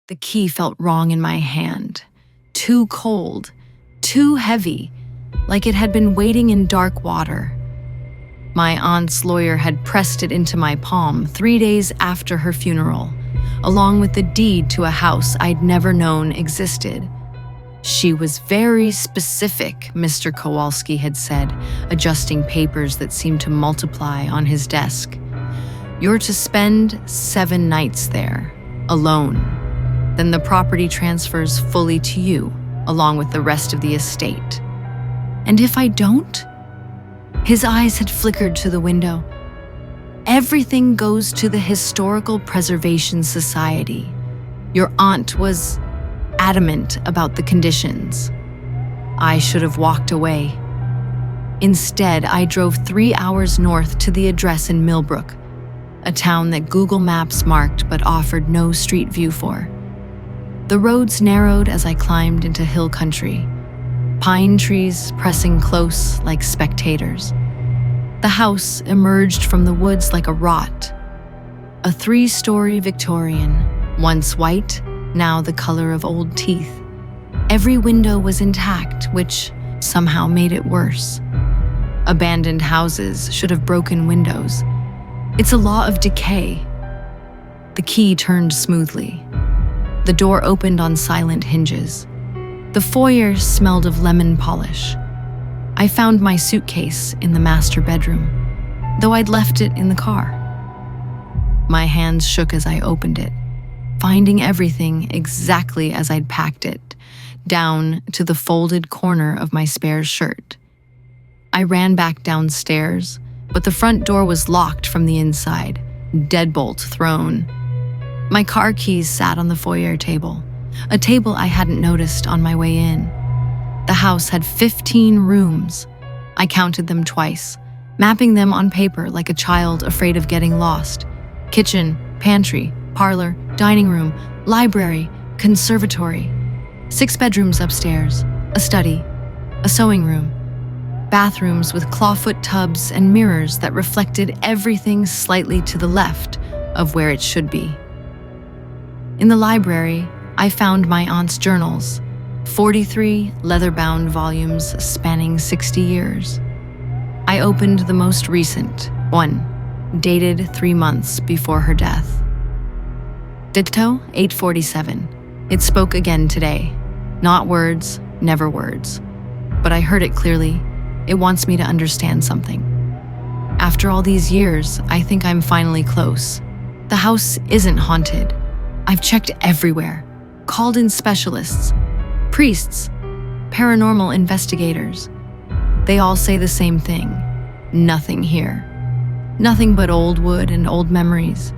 The key felt wrong in my hand. Too cold, too heavy, like it had been waiting in dark water. My aunt's lawyer had pressed it into my palm 3 days after her funeral, along with the deed to a house I'd never known existed. She was very specific, Mr. Kowalski had said, adjusting papers that seemed to multiply on his desk. You're to spend 7 nights there, alone. Then the property transfers fully to you, along with the rest of the estate. And if I don't? His eyes had flickered to the window. Everything goes to the Historical Preservation Society. Your aunt was adamant about the conditions. I should have walked away. Instead, I drove 3 hours north to the address in Millbrook, a town that Google Maps marked but offered no street view for. The roads narrowed as I climbed into hill country, pine trees pressing close like spectators. The house emerged from the woods like a rot, a 3-story Victorian, once white, now the color of old teeth. Every window was intact, which somehow made it worse. Abandoned houses should have broken windows. It's a law of decay. The key turned smoothly. The door opened on silent hinges. The foyer smelled of lemon polish. I found my suitcase in the master bedroom, though I'd left it in the car. My hands shook as I opened it, finding everything exactly as I'd packed it, down to the folded corner of my spare shirt. I ran back downstairs, but the front door was locked from the inside, deadbolt thrown. My car keys sat on the foyer table, a table I hadn't noticed on my way in. The house had 15 rooms. I counted them twice, mapping them on paper like a child afraid of getting lost. Kitchen, pantry, parlor, dining room, library, conservatory. 6 bedrooms upstairs, a study, a sewing room. Bathrooms with clawfoot tubs and mirrors that reflected everything slightly to the left of where it should be. In the library, I found my aunt's journals, 43 leather-bound volumes spanning 60 years. I opened the most recent, one, dated 3 months before her death. Ditto 847. It spoke again today. Not words, never words. But I heard it clearly. It wants me to understand something. After all these years, I think I'm finally close. The house isn't haunted. I've checked everywhere, called in specialists, priests, paranormal investigators. They all say the same thing. Nothing here. Nothing but old wood and old memories.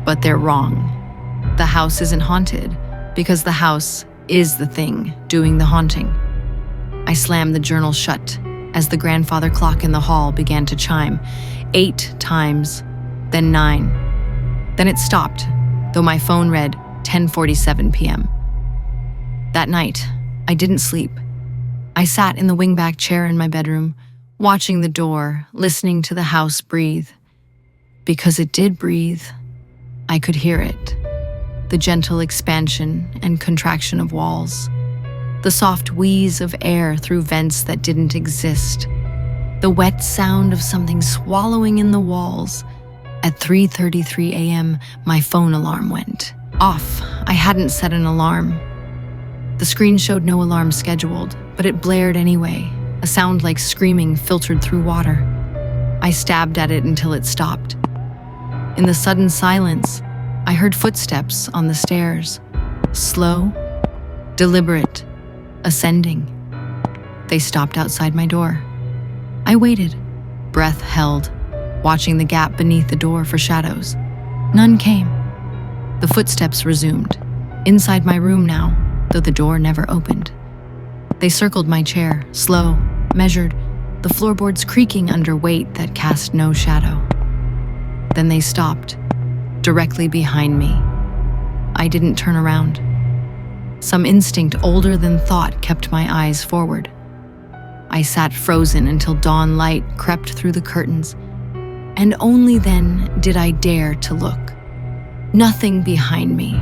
But they're wrong. The house isn't haunted because the house is the thing doing the haunting. I slammed the journal shut as the grandfather clock in the hall began to chime 8 times, then 9. Then it stopped, though my phone read 10:47 p.m. That night, I didn't sleep. I sat in the wingback chair in my bedroom, watching the door, listening to the house breathe. Because it did breathe, I could hear it. The gentle expansion and contraction of walls. The soft wheeze of air through vents that didn't exist. The wet sound of something swallowing in the walls. At 3:33 a.m., my phone alarm went off. I hadn't set an alarm. The screen showed no alarm scheduled, but it blared anyway, a sound like screaming filtered through water. I stabbed at it until it stopped. In the sudden silence, I heard footsteps on the stairs. Slow, deliberate, ascending. They stopped outside my door. I waited, breath held, watching the gap beneath the door for shadows. None came. The footsteps resumed, inside my room now, though the door never opened. They circled my chair, slow, measured, the floorboards creaking under weight that cast no shadow. Then they stopped, directly behind me. I didn't turn around. Some instinct older than thought kept my eyes forward. I sat frozen until dawn light crept through the curtains, and only then did I dare to look. Nothing behind me,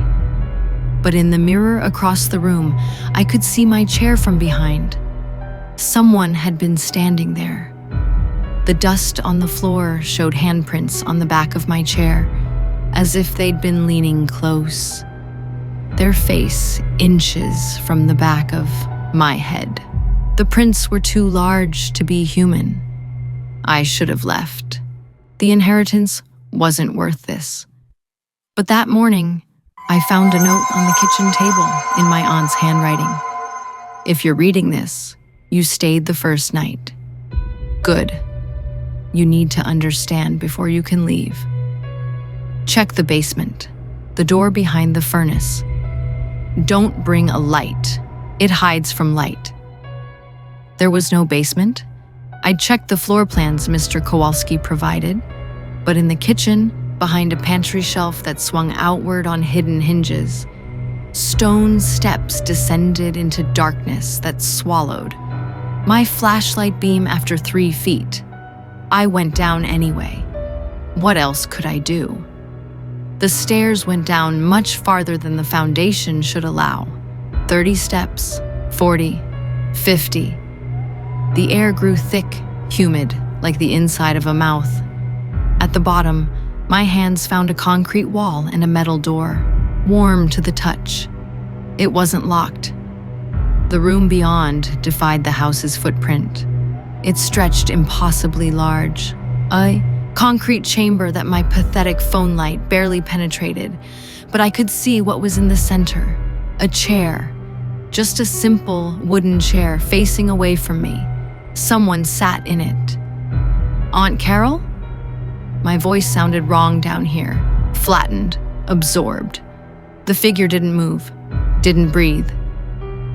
But in the mirror across the room, I could see my chair from behind. Someone had been standing there. The dust on the floor showed handprints on the back of my chair, as if they'd been leaning close, their face inches from the back of my head. The prints were too large to be human. I should have left. The inheritance wasn't worth this. But that morning, I found a note on the kitchen table in my aunt's handwriting. If you're reading this, you stayed the first night. Good. You need to understand before you can leave. Check the basement, the door behind the furnace. Don't bring a light. It hides from light. There was no basement. I checked the floor plans Mr. Kowalski provided, but in the kitchen, behind a pantry shelf that swung outward on hidden hinges, stone steps descended into darkness that swallowed my flashlight beam after 3 feet. I went down anyway. What else could I do? The stairs went down much farther than the foundation should allow. 30 steps, 40, 50. The air grew thick, humid, like the inside of a mouth. At the bottom, my hands found a concrete wall and a metal door, warm to the touch. It wasn't locked. The room beyond defied the house's footprint. It stretched impossibly large, a concrete chamber that my pathetic phone light barely penetrated, but I could see what was in the center. A chair. Just a simple wooden chair facing away from me. Someone sat in it. Aunt Carol? My voice sounded wrong down here, flattened, absorbed. The figure didn't move, didn't breathe.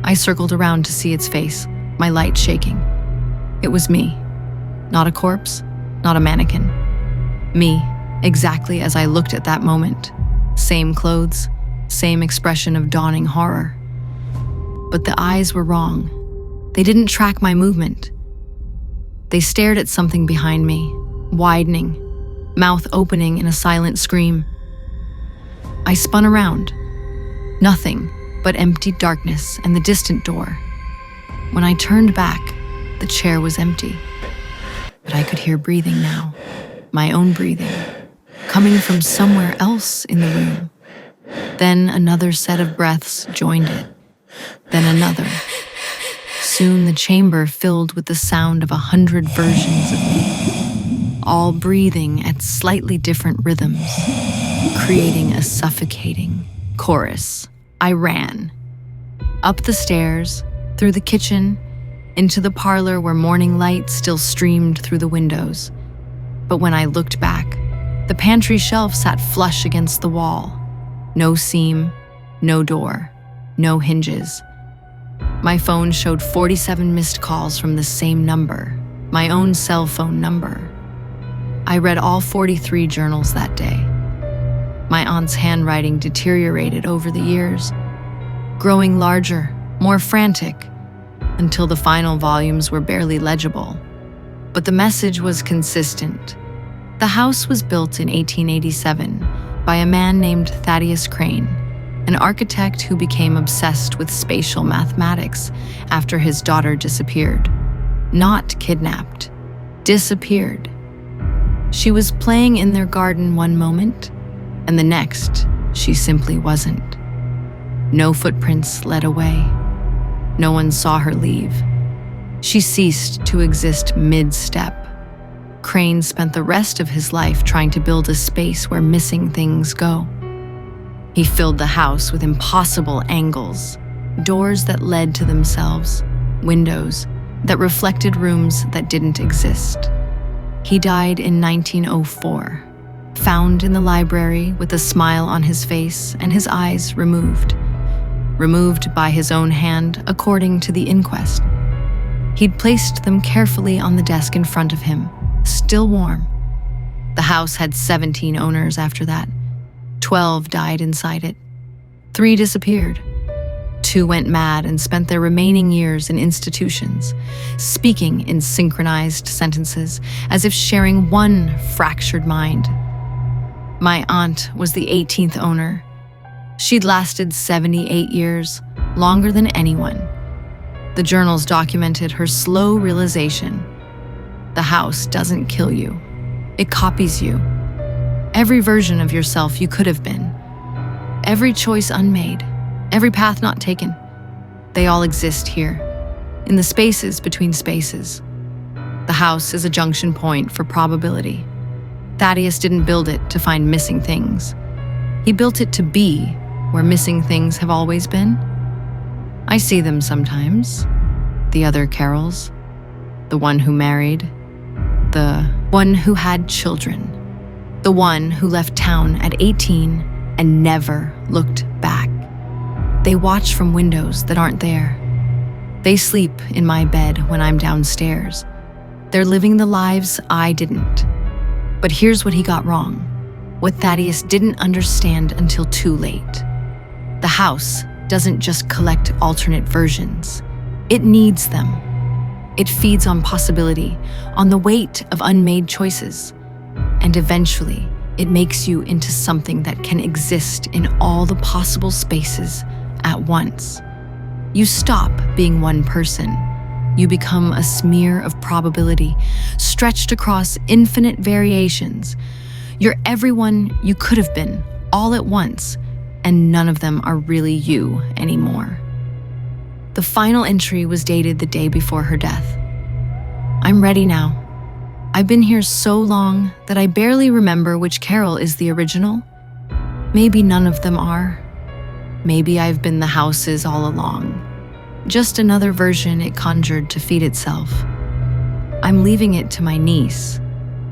I circled around to see its face, my light shaking. It was me. Not a corpse, not a mannequin. Me, exactly as I looked at that moment. Same clothes, same expression of dawning horror. But the eyes were wrong. They didn't track my movement. They stared at something behind me, widening, mouth opening in a silent scream. I spun around. Nothing but empty darkness and the distant door. When I turned back, the chair was empty. But I could hear breathing now, my own breathing, coming from somewhere else in the room. Then another set of breaths joined it. Then another. Soon the chamber filled with the sound of 100 versions of me, all breathing at slightly different rhythms, creating a suffocating chorus. I ran. Up the stairs, through the kitchen, into the parlor where morning light still streamed through the windows. But when I looked back, the pantry shelf sat flush against the wall. No seam, no door, no hinges. My phone showed 47 missed calls from the same number, my own cell phone number. I read all 43 journals that day. My aunt's handwriting deteriorated over the years, growing larger, more frantic, until the final volumes were barely legible. But the message was consistent. The house was built in 1887 by a man named Thaddeus Crane, an architect who became obsessed with spatial mathematics after his daughter disappeared. Not kidnapped, disappeared. She was playing in their garden one moment, and the next, she simply wasn't. No footprints led away. No one saw her leave. She ceased to exist mid-step. Crane spent the rest of his life trying to build a space where missing things go. He filled the house with impossible angles, doors that led to themselves, windows that reflected rooms that didn't exist. He died in 1904, found in the library with a smile on his face and his eyes removed. Removed by his own hand, according to the inquest. He'd placed them carefully on the desk in front of him, still warm. The house had 17 owners after that. 12 died inside it. 3 disappeared. 2 went mad and spent their remaining years in institutions, speaking in synchronized sentences, as if sharing one fractured mind. My aunt was the 18th owner. She'd lasted 78 years, longer than anyone. The journals documented her slow realization. The house doesn't kill you. It copies you. Every version of yourself you could have been. Every choice unmade. Every path not taken. They all exist here, in the spaces between spaces. The house is a junction point for probability. Thaddeus didn't build it to find missing things. He built it to be where missing things have always been. I see them sometimes. The other Carols. The one who married. The one who had children. The one who left town at 18 and never looked back. They watch from windows that aren't there. They sleep in my bed when I'm downstairs. They're living the lives I didn't. But here's what he got wrong. What Thaddeus didn't understand until too late. The house doesn't just collect alternate versions. It needs them. It feeds on possibility, on the weight of unmade choices. And eventually, it makes you into something that can exist in all the possible spaces at once. You stop being one person. You become a smear of probability, stretched across infinite variations. You're everyone you could have been, all at once, and none of them are really you anymore. The final entry was dated the day before her death. I'm ready now. I've been here so long that I barely remember which Carol is the original. Maybe none of them are. Maybe I've been the houses all along. Just another version it conjured to feed itself. I'm leaving it to my niece.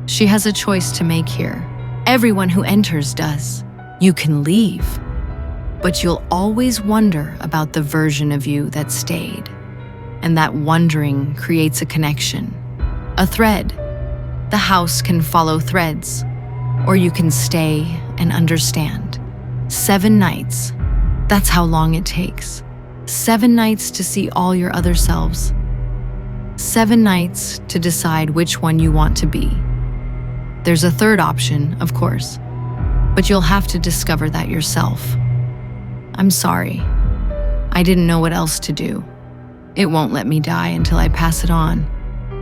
She has a choice to make here. Everyone who enters does. You can leave, but you'll always wonder about the version of you that stayed. And that wondering creates a connection, a thread. The house can follow threads, or you can stay and understand. 7 nights, that's how long it takes. 7 nights to see all your other selves. 7 nights to decide which one you want to be. There's a third option, of course, but you'll have to discover that yourself. I'm sorry. I didn't know what else to do. It won't let me die until I pass it on.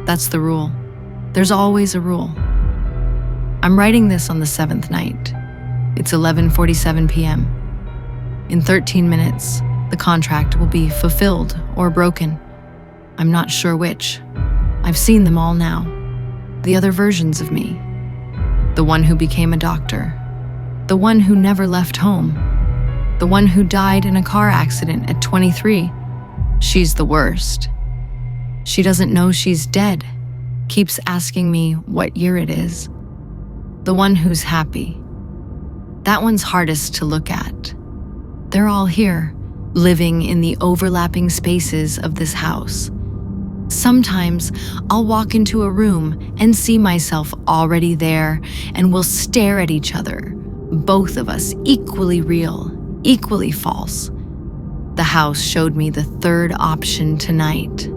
That's the rule. There's always a rule. I'm writing this on the 7th night. It's 11:47 p.m. In 13 minutes, the contract will be fulfilled or broken. I'm not sure which. I've seen them all now. The other versions of me. The one who became a doctor. The one who never left home. The one who died in a car accident at 23. She's the worst. She doesn't know she's dead. Keeps asking me what year it is. The one who's happy. That one's hardest to look at. They're all here, living in the overlapping spaces of this house. Sometimes I'll walk into a room and see myself already there, and we'll stare at each other, both of us equally real, equally false. The house showed me the third option tonight.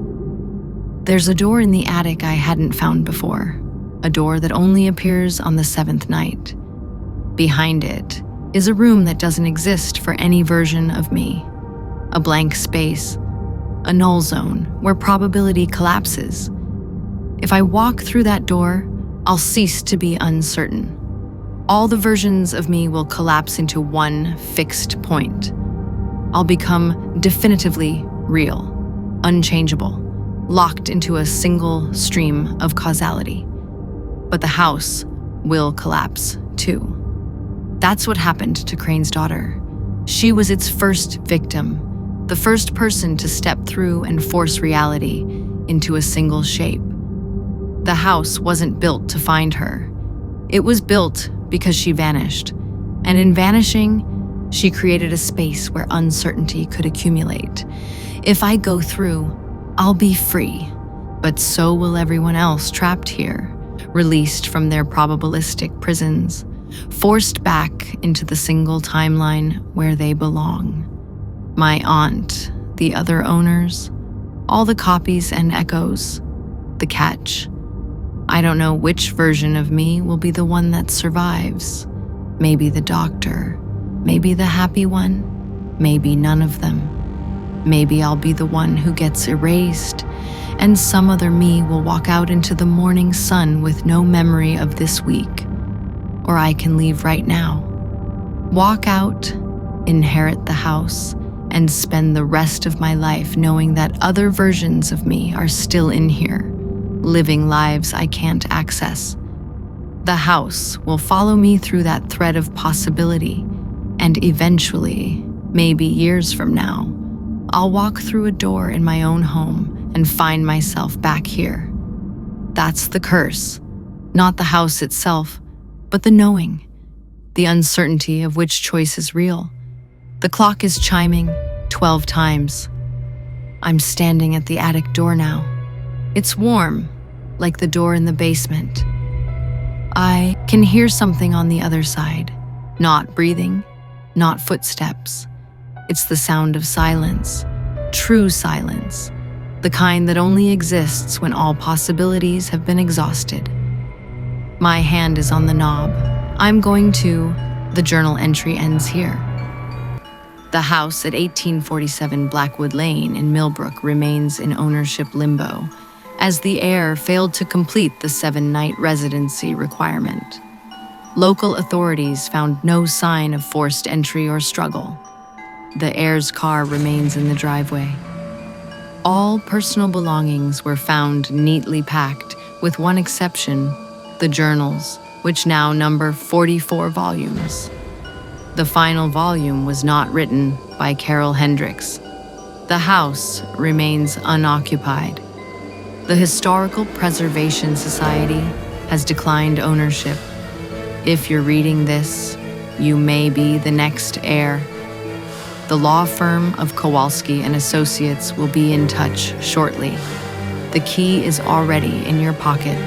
There's a door in the attic I hadn't found before, a door that only appears on the 7th night. Behind it is a room that doesn't exist for any version of me, a blank space, a null zone where probability collapses. If I walk through that door, I'll cease to be uncertain. All the versions of me will collapse into one fixed point. I'll become definitively real, unchangeable, locked into a single stream of causality. But the house will collapse too. That's what happened to Crane's daughter. She was its first victim, the first person to step through and force reality into a single shape. The house wasn't built to find her. It was built because she vanished. And in vanishing, she created a space where uncertainty could accumulate. If I go through, I'll be free, but so will everyone else trapped here, released from their probabilistic prisons, forced back into the single timeline where they belong. My aunt, the other owners, all the copies and echoes, the catch. I don't know which version of me will be the one that survives. Maybe the doctor, Maybe the happy one, maybe none of them. Maybe I'll be the one who gets erased, and some other me will walk out into the morning sun with no memory of this week. Or I can leave right now. Walk out, inherit the house, and spend the rest of my life knowing that other versions of me are still in here, living lives I can't access. The house will follow me through that thread of possibility, and eventually, maybe years from now, I'll walk through a door in my own home and find myself back here. That's the curse, not the house itself, but the knowing, the uncertainty of which choice is real. The clock is chiming 12 times. I'm standing at the attic door now. It's warm, like the door in the basement. I can hear something on the other side, not breathing, not footsteps. It's the sound of silence, true silence, the kind that only exists when all possibilities have been exhausted. My hand is on the knob. I'm going to. The journal entry ends here. The house at 1847 Blackwood Lane in Millbrook remains in ownership limbo, as the heir failed to complete the 7-night residency requirement. Local authorities found no sign of forced entry or struggle. The heir's car remains in the driveway. All personal belongings were found neatly packed, with one exception, the journals, which now number 44 volumes. The final volume was not written by Carol Hendricks. The house remains unoccupied. The Historical Preservation Society has declined ownership. If you're reading this, you may be the next heir. The law firm of Kowalski and Associates will be in touch shortly. The key is already in your pocket.